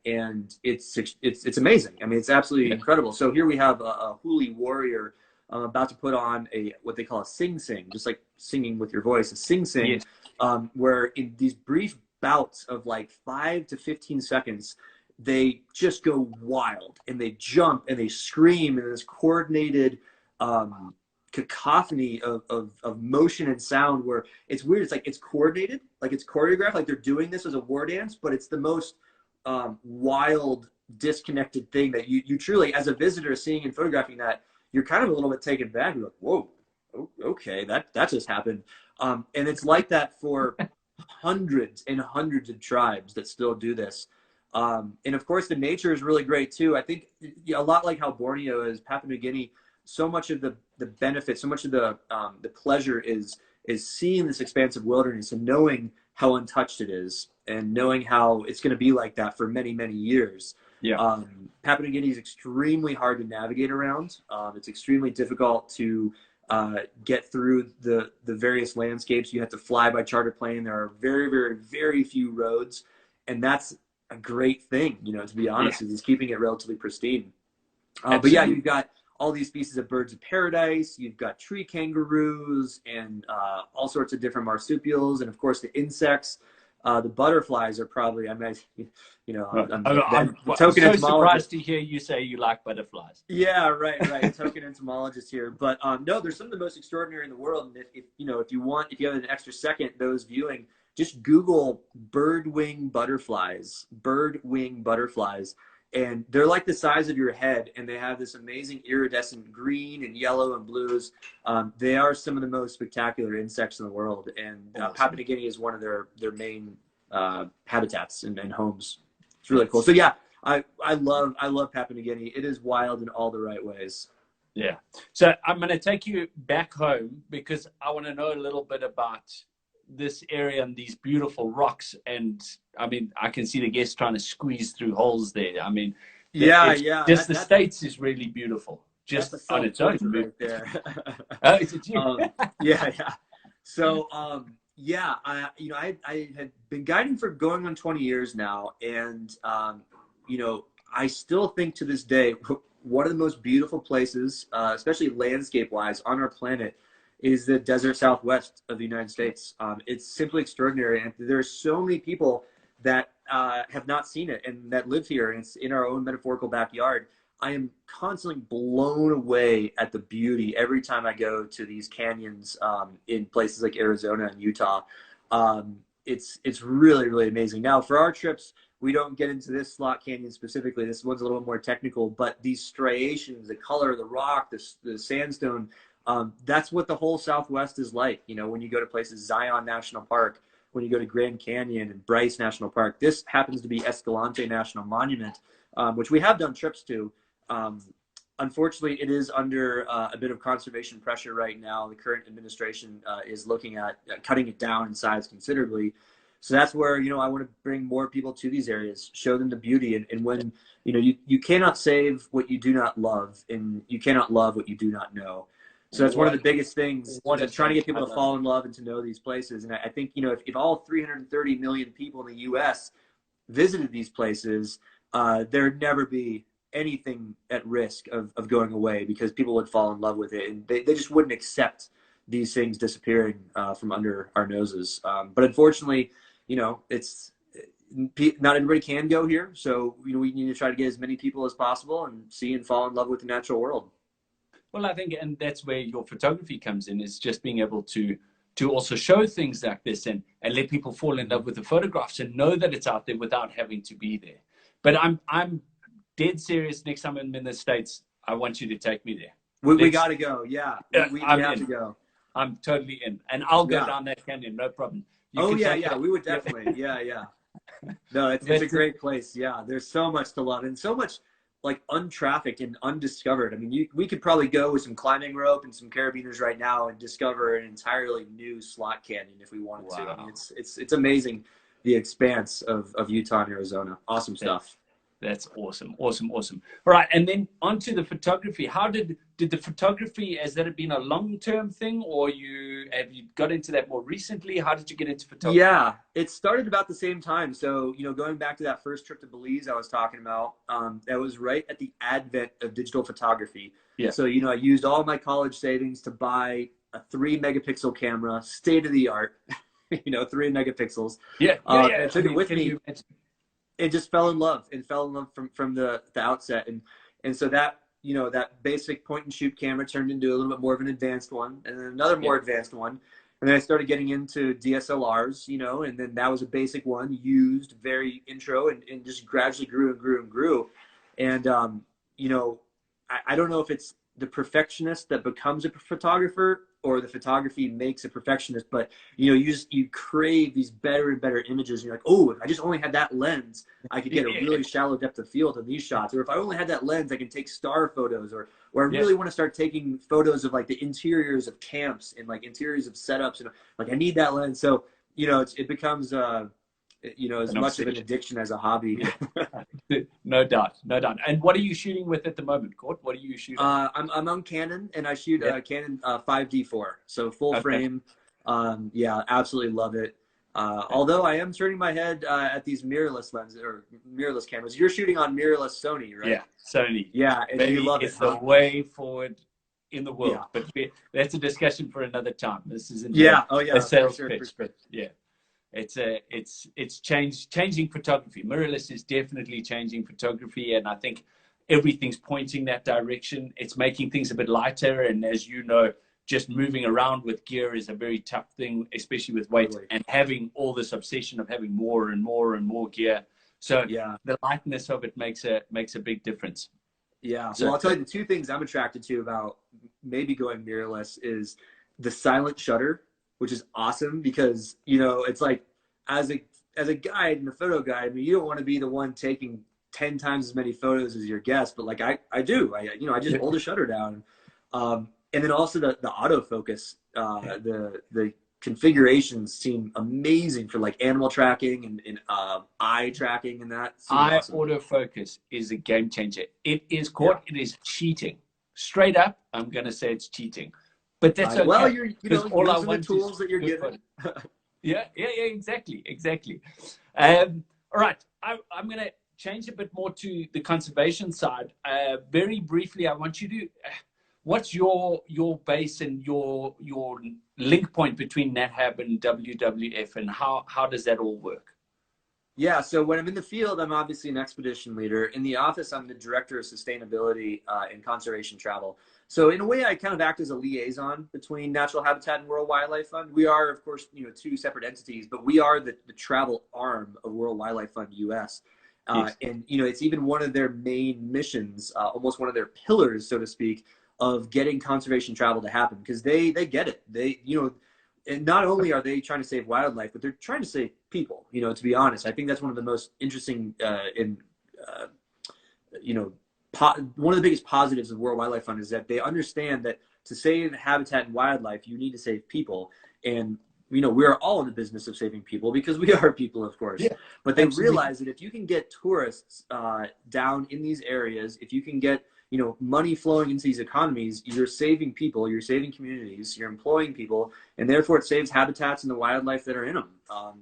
and it's amazing. I mean, it's absolutely Yeah. incredible. So here we have a Huli warrior about to put on a what they call a sing sing, just like singing with your voice, a sing sing, Yes. where in these brief bouts of like 5 to 15 seconds, they just go wild and they jump and they scream in this coordinated cacophony of motion and sound where it's weird. It's like it's coordinated, like it's choreographed, like they're doing this as a war dance, but it's the most wild, disconnected thing that you truly, as a visitor seeing and photographing that, you're kind of a little bit taken back. You're like, whoa, okay, that just happened. And it's like that for hundreds and hundreds of tribes that still do this. And of course, the nature is really great too. I think a lot like how Borneo is, Papua New Guinea, so much of the benefit, so much of the pleasure is seeing this expansive wilderness and knowing how untouched it is and knowing how it's going to be like that for many, many years. Yeah. Papua New Guinea is extremely hard to navigate around. It's extremely difficult to get through the various landscapes. You have to fly by charter plane. There are very, very, very few roads, and that's a great thing, to be honest, is keeping it relatively pristine. But yeah, you've got all these species of birds of paradise. You've got tree kangaroos and all sorts of different marsupials, and of course the insects. The butterflies are probably, I'm I'm token so entomologist. surprised to hear you say you like butterflies. Yeah, right. Token entomologist here, but no, there's some of the most extraordinary in the world. And if you have an extra second, those viewing, just Google bird wing butterflies, and they're like the size of your head, and they have this amazing iridescent green and yellow and blues. They are some of the most spectacular insects in the world, and Papua New Guinea is one of their main habitats and homes. It's really cool. So yeah, I love Papua New Guinea. It is wild in all the right ways. Yeah. So I'm going to take you back home because I want to know a little bit about this area and these beautiful rocks. And I mean, I can see the guests trying to squeeze through holes there. I mean, yeah. Just the States is really beautiful, just on its own. Right there. Oh, is it you? Yeah. So, yeah, I had been guiding for going on 20 years now. And, I still think to this day, one of the most beautiful places, especially landscape wise on our planet, is the desert Southwest of the United States. It's simply extraordinary. And there's so many people that have not seen it and that live here, and it's in our own metaphorical backyard. I am constantly blown away at the beauty every time I go to these canyons in places like Arizona and Utah. It's really, really amazing. Now, for our trips, we don't get into this slot canyon specifically. This one's a little more technical, but these striations, the color of the rock, the sandstone, that's what the whole Southwest is like. When you go to places, Zion National Park, when you go to Grand Canyon and Bryce National Park, this happens to be Escalante National Monument, which we have done trips to. Unfortunately, it is under a bit of conservation pressure right now. The current administration is looking at cutting it down in size considerably. So that's where, I want to bring more people to these areas, show them the beauty. And when, you cannot save what you do not love, and you cannot love what you do not know. So that's one of the biggest things, trying to get people to fall in love and to know these places. And I think, if all 330 million people in the U.S. visited these places, there'd never be anything at risk of going away, because people would fall in love with it, and they just wouldn't accept these things disappearing from under our noses. But unfortunately, not everybody can go here. So, we need to try to get as many people as possible and see and fall in love with the natural world. Well, I think, and that's where your photography comes in, is just being able to also show things like this and let people fall in love with the photographs and know that it's out there without having to be there. But I'm dead serious. Next time I'm in the States, I want you to take me there. We got to go. Yeah, we have to go. I'm totally in, and I'll go Yeah. down that canyon, no problem. Yeah, we would definitely. Yeah. No, it's a great place. Yeah, there's so much to love and so much like untrafficked and undiscovered. I mean, we could probably go with some climbing rope and some carabiners right now and discover an entirely new slot canyon if we wanted to. I mean, it's amazing, the expanse of Utah and Arizona. Awesome stuff. That's awesome. All right, and then onto the photography. How did the photography, has that been a long-term thing, or have you got into that more recently? How did you get into photography? Yeah, it started about the same time. So, going back to that first trip to Belize I was talking about, that was right at the advent of digital photography. Yeah. So, I used all my college savings to buy a 3-megapixel camera, state of the art, 3 megapixels. Yeah. And took it with me. And just fell in love from the outset. And so that, that basic point and shoot camera turned into a little bit more of an advanced one, and then another more advanced one. And then I started getting into DSLRs, and then that was a basic one, used, very intro, and just gradually grew and grew and grew. And, I don't know if it's the perfectionist that becomes a photographer or the photography makes a perfectionist, but you crave these better and better images. And you're like, oh, if I just only had that lens, I could get a really shallow depth of field in these shots. Or if I only had that lens, I can take star photos. Or I really want to start taking photos of like the interiors of camps and like interiors of setups. And like I need that lens. So it becomes as much of an addiction as a hobby. No doubt. And what are you shooting with at the moment, Court? What are you shooting? I'm on Canon, and I shoot Canon 5D4, so full frame. Yeah, absolutely love it. Although I am turning my head at these mirrorless lenses or mirrorless cameras. You're shooting on mirrorless Sony, right? Yeah, Sony. Yeah, and you love it. It's the way forward in the world. Yeah. But that's a discussion for another time. This isn't a sales pitch, but yeah. It's changing photography. Mirrorless is definitely changing photography, and I think everything's pointing that direction. It's making things a bit lighter, and as you know, just moving around with gear is a very tough thing, especially with weight and having all this obsession of having more and more and more gear. So the lightness of it makes a big difference. Yeah. So I'll tell you the two things I'm attracted to about maybe going mirrorless is the silent shutter, which is awesome because, it's like as a guide and a photo guide, I mean, you don't want to be the one taking 10 times as many photos as your guest, but like I do. I just hold the shutter down. And then also the autofocus, the configurations seem amazing for like animal tracking and eye tracking and that. Awesome. Autofocus is a game changer. It is it is cheating. Straight up, I'm going to say it's cheating. But that's okay. Well, you're all using the tools that you're given. Yeah, exactly. All right, I'm going to change a bit more to the conservation side. Very briefly, I want you to, what's your base and your link point between NatHab and WWF, and how does that all work? Yeah, so when I'm in the field, I'm obviously an expedition leader. In the office, I'm the director of sustainability and conservation travel. So in a way, I kind of act as a liaison between Natural Habitat and World Wildlife Fund. We are, of course, two separate entities, but we are the travel arm of World Wildlife Fund US. Yes. And, it's even one of their main missions, almost one of their pillars, so to speak, of getting conservation travel to happen, because they get it. And not only are they trying to save wildlife, but they're trying to save people, to be honest. I think that's one of the most interesting one of the biggest positives of World Wildlife Fund is that they understand that to save habitat and wildlife, you need to save people. And, we're all in the business of saving people because we are people, of course. Yeah, but they realize that if you can get tourists down in these areas, if you can get money flowing into these economies, you're saving people, you're saving communities, you're employing people, and therefore it saves habitats and the wildlife that are in them.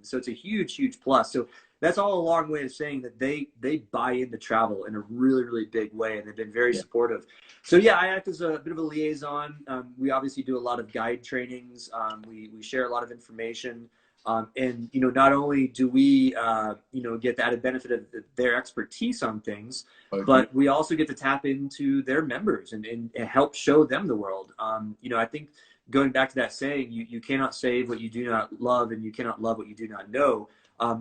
So it's a huge, huge plus. So that's all a long way of saying that they buy into travel in a really, really big way, and they've been very supportive. So yeah, I act as a bit of a liaison. We obviously do a lot of guide trainings. We share a lot of information. And, you know, not only do we, you know, get the added benefit of their expertise on things, but we also get to tap into their members and help show them the world. You know, I think going back to that saying, you cannot save what you do not love, and you cannot love what you do not know.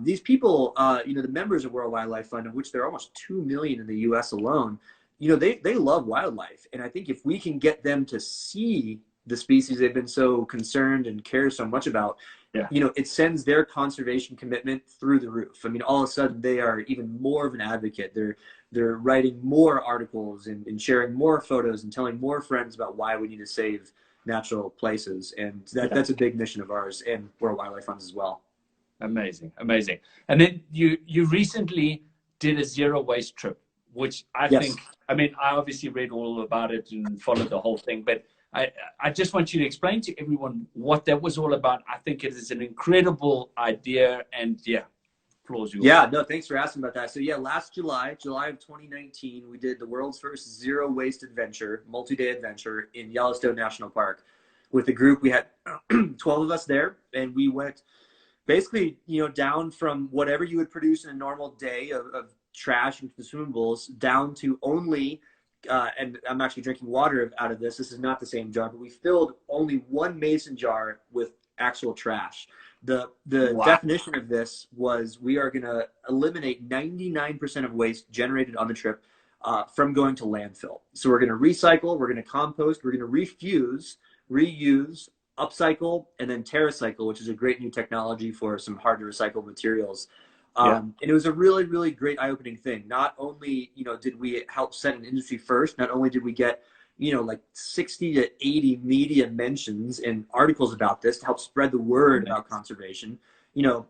These people, you know, the members of World Wildlife Fund, of which there are almost 2 million in the U.S. alone, you know, they love wildlife. And I think if we can get them to see the species they've been so concerned and care so much about, you know, it sends their conservation commitment through the roof. I mean, all of a sudden they are even more of an advocate. They're writing more articles and sharing more photos and telling more friends about why we need to save natural places. And that's a big mission of ours and World Wildlife Fund as well. Amazing, amazing. And then you recently did a zero waste trip, which I think, I mean, I obviously read all about it and followed the whole thing, but I just want you to explain to everyone what that was all about. I think it is an incredible idea, and applause you. Yeah, no, thanks for asking about that. So yeah, last July of 2019, we did the world's first zero waste adventure, multi-day adventure in Yellowstone National Park with a group. We had 12 of us there, and we went basically, you know, down from whatever you would produce in a normal day of trash and consumables down to only, and I'm actually drinking water out of this. This is not the same jar, but we filled only one mason jar with actual trash. The definition of this was we are going to eliminate 99% of waste generated on the trip from going to landfill. So we're going to recycle, we're going to compost, we're going to refuse, reuse, upcycle, and then TerraCycle, which is a great new technology for some hard to recycle materials. And it was a really, really great eye-opening thing. Not only, you know, did we help set an industry first, not only did we get, you know, like 60 to 80 media mentions and articles about this to help spread the word about conservation, you know,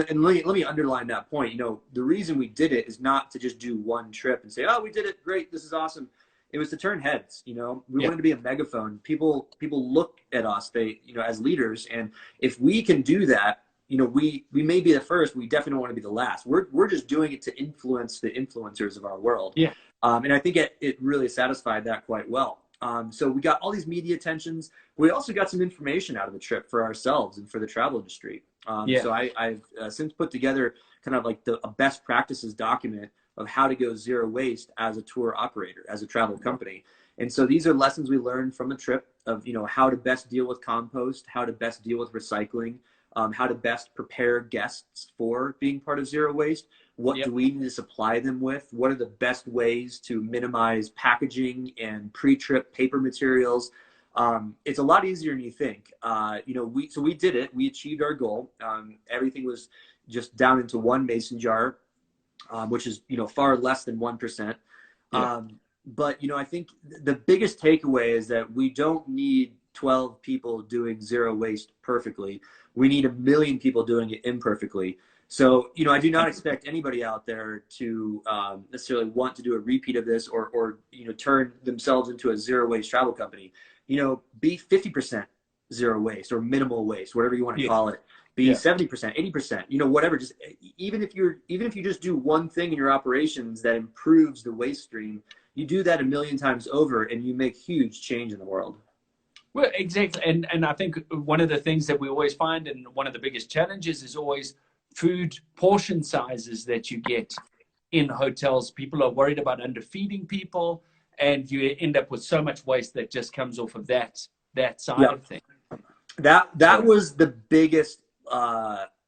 and let me underline that point. You know, the reason we did it is not to just do one trip and say, oh, we did it, great, this is awesome. It was to turn heads. You know, we wanted to be a megaphone. People look at us, they, you know, as leaders, and if we can do that, you know, we may be the first, we definitely don't want to be the last. We're just doing it to influence the influencers of our world. And I think it really satisfied that quite well. So we got all these media attentions. We also got some information out of the trip for ourselves and for the travel industry. So I've since put together kind of like a best practices document of how to go zero waste as a tour operator, as a travel company. And so these are lessons we learned from the trip of, you know, how to best deal with compost, how to best deal with recycling, how to best prepare guests for being part of zero waste. What do we need to supply them with? What are the best ways to minimize packaging and pre-trip paper materials? It's a lot easier than you think. You know, we did it. We achieved our goal. Everything was just down into one mason jar, which is, you know, far less than 1%. But, you know, I think the biggest takeaway is that we don't need 12 people doing zero waste perfectly. We need 1 million people doing it imperfectly. So, you know, I do not expect anybody out there to necessarily want to do a repeat of this or, you know, turn themselves into a zero waste travel company. You know, be 50% zero waste or minimal waste, whatever you want to call it. Be 70%, 80%, you know, whatever. Just even if you just do one thing in your operations that improves the waste stream, you do that 1 million times over and you make huge change in the world. Well, exactly. And I think one of the things that we always find, and one of the biggest challenges, is always food portion sizes that you get in hotels. People are worried about underfeeding people, and you end up with so much waste that just comes off of that side of things. That was the biggest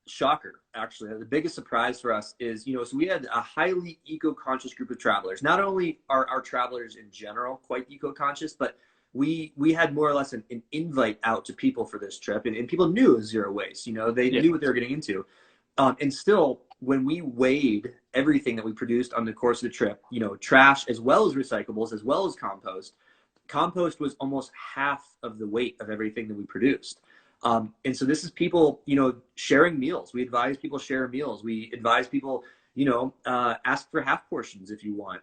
shocker, actually. The biggest surprise for us is, you know, so we had a highly eco-conscious group of travelers. Not only are our travelers in general quite eco-conscious, but we had more or less an invite out to people for this trip, and people knew it was zero waste. You know, they knew what they were getting into. And still, when we weighed everything that we produced on the course of the trip, you know, trash as well as recyclables, as well as compost was almost half of the weight of everything that we produced. And so this is people, you know, sharing meals. We advise people share meals. We advise people, you know, ask for half portions if you want.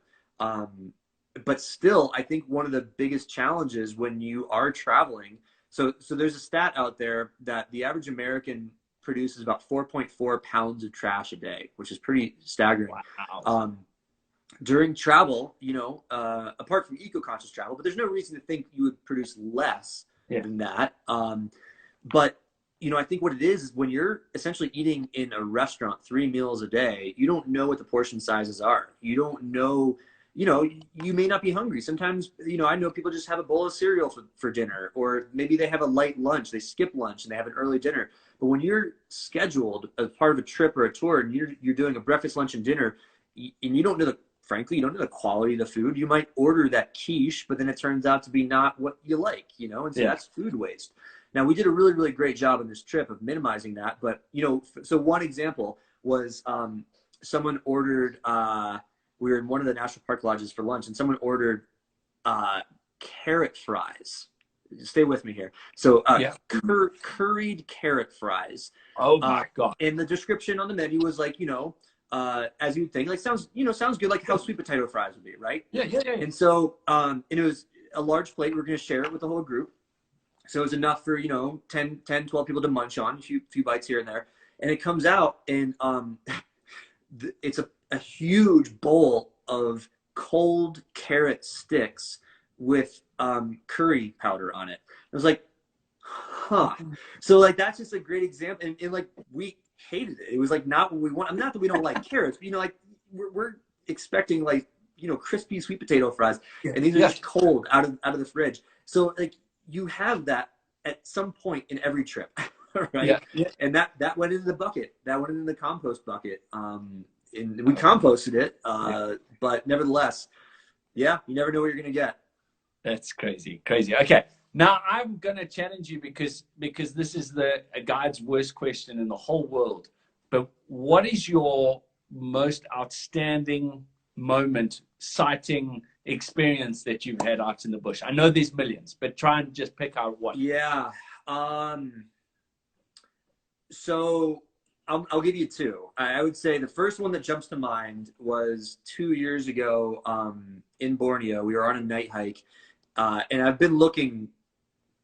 But still, I think one of the biggest challenges when you are traveling, so there's a stat out there that the average American produces about 4.4 pounds of trash a day, which is pretty staggering. Wow. During travel, you know, apart from eco-conscious travel, but there's no reason to think you would produce less than that. But I think what it is when you're essentially eating in a restaurant 3 meals a day, you don't know what the portion sizes are. You don't know, you may not be hungry. Sometimes, I know people just have a bowl of cereal for dinner, or maybe they have a light lunch, they skip lunch and they have an early dinner. But when you're scheduled as part of a trip or a tour and you're doing a breakfast, lunch, and dinner, and you don't know frankly, you don't know the quality of the food. You might order that quiche, but then it turns out to be not what you like, and so that's food waste. Now, we did a really, really great job on this trip of minimizing that. But, so one example was someone ordered, we were in one of the national park lodges for lunch, and someone ordered carrot fries. Stay with me here. So curried carrot fries. Oh, my God. And the description on the menu was like, as you'd think, like sounds good, like how sweet potato fries would be, right? Yeah. And so, and it was a large plate. We were going to share it with the whole group. So it was enough for, 10, 12 people to munch on, a few bites here and there. And it comes out, and it's a huge bowl of cold carrot sticks with curry powder on it. I was like, huh. So, like, that's just a great example. And like, we hated it. It was like not what we want. Not that we don't like carrots, but, like, we're expecting, like, crispy sweet potato fries. And these are just cold out of the fridge. So, like, you have that at some point in every trip, right? Yeah. And that went into the bucket. That went into the compost bucket. And we composted it, but nevertheless, you never know what you're gonna get. That's crazy. Okay, now I'm gonna challenge you because this is a guide's worst question in the whole world. But what is your most outstanding moment, sighting, experience that you've had out in the bush? I know there's millions, but try and just pick out one. Yeah. So I'll give you two. I would say the first one that jumps to mind was 2 years ago in Borneo. We were on a night hike, and I've been looking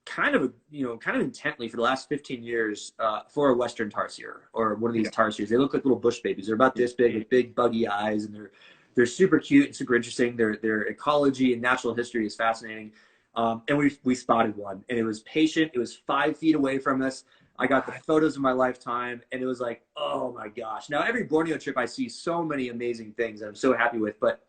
kind of intently for the last 15 years for a Western tarsier, or one of these tarsiers. They look like little bush babies. They're about this big with big buggy eyes, and they're super cute and super interesting. Their ecology and natural history is fascinating. And we spotted one, and it was patient. It was 5 feet away from us. I got the photos of my lifetime, and it was like, oh my gosh. Now, every Borneo trip, I see so many amazing things that I'm so happy with, but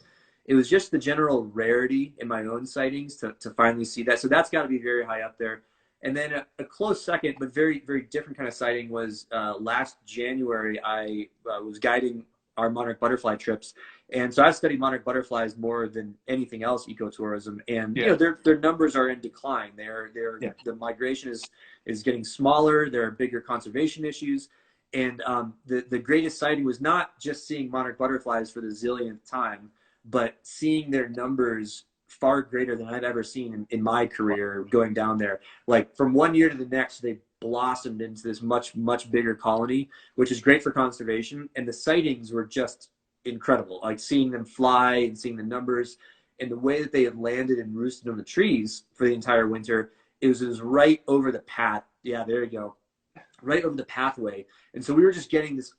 it was just the general rarity in my own sightings to finally see that. So that's got to be very high up there. And then a close second, but very, very different kind of sighting was last January. I was guiding our monarch butterfly trips. And so I've studied monarch butterflies more than anything else, ecotourism. And their numbers are in decline. The migration is getting smaller. There are bigger conservation issues. And the greatest sighting was not just seeing monarch butterflies for the zillionth time, but seeing their numbers far greater than I've ever seen in my career going down there. Like, from one year to the next, they blossomed into this much, much bigger colony, which is great for conservation. And the sightings were just incredible. Like, seeing them fly and seeing the numbers and the way that they had landed and roosted on the trees for the entire winter. It was right over the path. Yeah, there you go. Right over the pathway. And so we were just getting this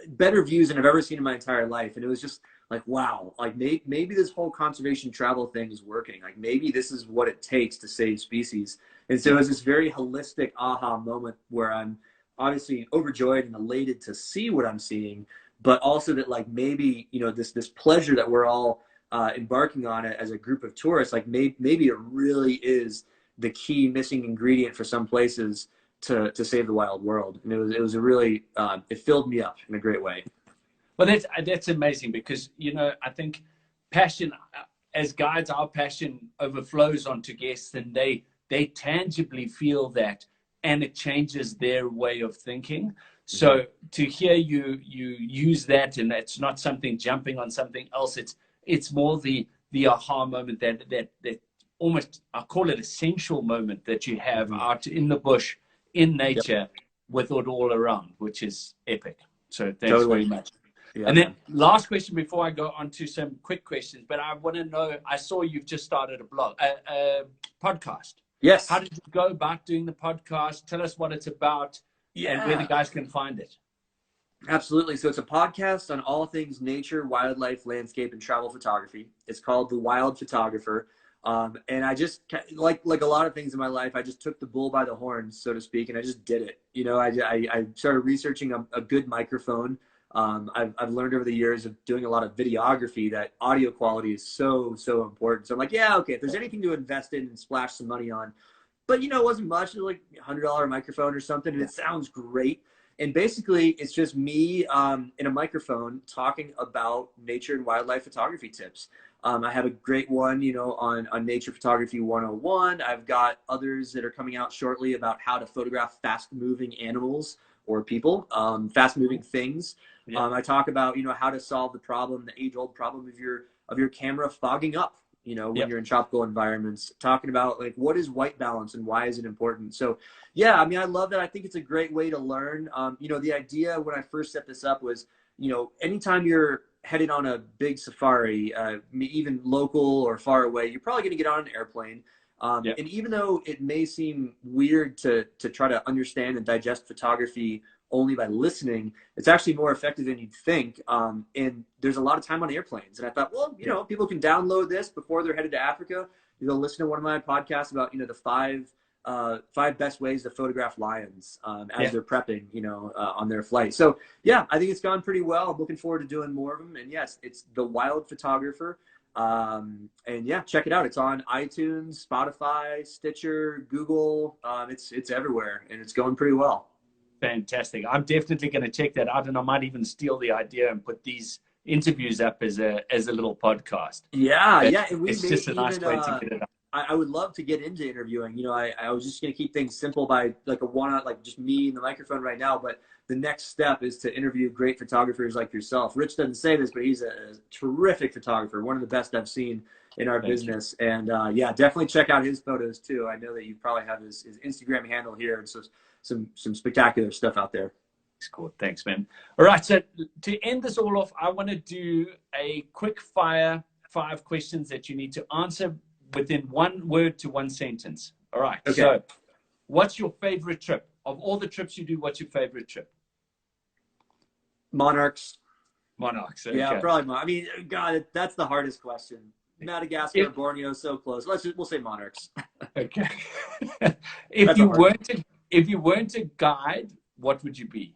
better views than I've ever seen in my entire life. And it was just like, wow, like maybe this whole conservation travel thing is working. Like, maybe this is what it takes to save species. And so it was this very holistic aha moment where I'm obviously overjoyed and elated to see what I'm seeing, but also that, like, maybe, this pleasure that we're all embarking on it as a group of tourists, like maybe it really is the key missing ingredient for some places to save the wild world. And it was a really, it filled me up in a great way. Well, that's amazing because, I think passion, as guides, our passion overflows onto guests, and they tangibly feel that, and it changes their way of thinking. So to hear you use that, and it's not something jumping on something else, it's more the aha moment that almost, I call it a sensual moment that you have out in the bush, in nature, with it all around, which is epic. So thanks very much. Yeah, and then last question before I go on to some quick questions, but I want to know, I saw you've just started a podcast. Yes. How did you go about doing the podcast? Tell us what it's about and where the guys can find it. Absolutely. So it's a podcast on all things nature, wildlife, landscape, and travel photography. It's called The Wild Photographer. And I just like a lot of things in my life, I just took the bull by the horns, so to speak, and I just did it. You know, I started researching a good microphone. I've learned over the years of doing a lot of videography that audio quality is so important. So I'm like, yeah, okay, if there's anything to invest in and splash some money on, but you know, it wasn't much. It was like $100 microphone or something, and it sounds great. And basically, it's just me in a microphone talking about nature and wildlife photography tips. I have a great one, you know, on Nature Photography 101. I've got others that are coming out shortly about how to photograph fast-moving animals or people, fast-moving things. Yeah. I talk about, you know, how to solve the problem, the age-old problem of your camera fogging up, you know, when you're in tropical environments. Talking about like what is white balance and why is it important. So, yeah, I mean, I love that. I think it's a great way to learn. You know, the idea when I first set this up was, you know, anytime you're headed on a big safari, even local or far away, you're probably going to get on an airplane. And even though it may seem weird to try to understand and digest photography only by listening, it's actually more effective than you'd think. And there's a lot of time on airplanes. And I thought, well, you know, people can download this before they're headed to Africa. You know, listen to one of my podcasts about, you know, the five best ways to photograph lions as they're prepping, you know, on their flight. So yeah, I think it's gone pretty well. I'm looking forward to doing more of them. And yes, it's The Wild Photographer. And yeah, check it out. It's on iTunes, Spotify, Stitcher, Google. It's everywhere, and it's going pretty well. Fantastic. I'm definitely going to check that out, and I might even steal the idea and put these interviews up as a little podcast. Yeah, but yeah. And it's just a nice way to get it up. I would love to get into interviewing. You know, I was just going to keep things simple by like a one-on, like just me and the microphone right now. But the next step is to interview great photographers like yourself. Rich doesn't say this, but he's a terrific photographer, one of the best I've seen in our business. And yeah, definitely check out his photos too. I know that you probably have his Instagram handle here, and so some spectacular stuff out there. Cool. Thanks, man. All right. So to end this all off, I want to do a quick fire 5 questions that you need to answer within 1 word to 1 sentence. All right. Okay. So what's your favorite trip? Of all the trips you do, what's your favorite trip? Monarchs. Okay. Yeah, probably. I mean, God, that's the hardest question. Madagascar, Borneo, so close. We'll say monarchs. Okay. If you weren't a guide, what would you be?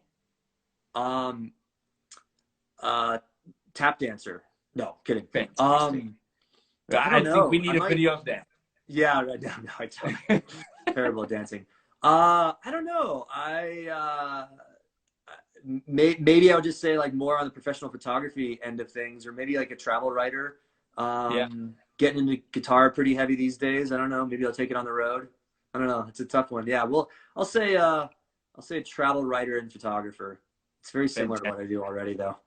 Tap dancer. No, kidding. Fantastic. I think we need a video of that. Yeah, right now. No, I don't. Terrible at dancing. I don't know. Maybe I would just say like more on the professional photography end of things, or maybe like a travel writer. Getting into guitar pretty heavy these days. I don't know. Maybe I'll take it on the road. I don't know. It's a tough one. Yeah. Well, I'll say travel writer and photographer. It's very similar to what I do already, though.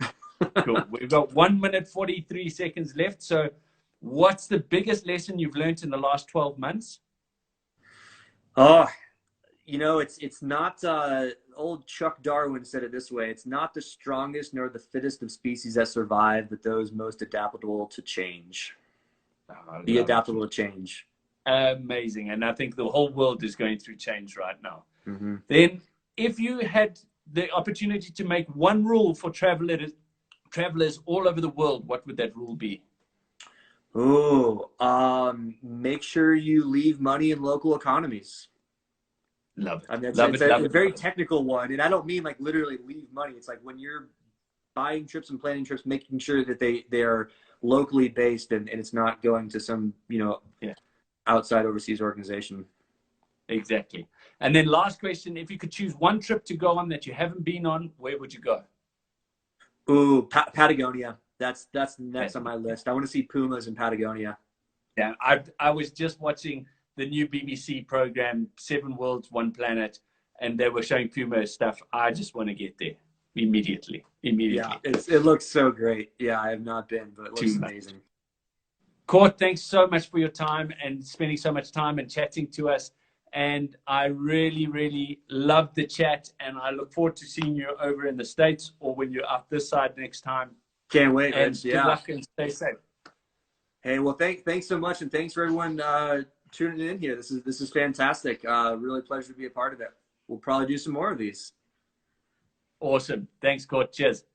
Cool. We've got 1 minute 43 seconds left. So, what's the biggest lesson you've learned in the last 12 months? Oh, you know, it's not. Old Chuck Darwin said it this way: it's not the strongest nor the fittest of species that survive, but those most adaptable to change. Be adaptable to change. Amazing. And I think the whole world is going through change right now. Mm-hmm. Then, if you had the opportunity to make one rule for travelers all over the world, what would that rule be? Make sure you leave money in local economies. Love it. I mean, it's a very technical one, and I don't mean like literally leave money. It's like when you're buying trips and planning trips, making sure that they are locally based and it's not going to some, you know, outside overseas organization. Exactly. And then last question, if you could choose one trip to go on that you haven't been on, where would you go? Ooh, Patagonia. That's next on my list. I want to see pumas in Patagonia. Yeah, I was just watching the new BBC program, 7 Worlds, 1 Planet, and they were showing puma stuff. I just want to get there immediately. Yeah, it looks so great. Yeah, I have not been, but it looks amazing. Court, thanks so much for your time and spending so much time and chatting to us. And I really, really loved the chat, and I look forward to seeing you over in the States or when you're out this side next time. Can't wait, and Rich. Good luck and stay safe. Hey, well, thanks so much, and thanks for everyone tuning in here. This is fantastic. Really a pleasure to be a part of it. We'll probably do some more of these. Awesome. Thanks, Court. Cheers.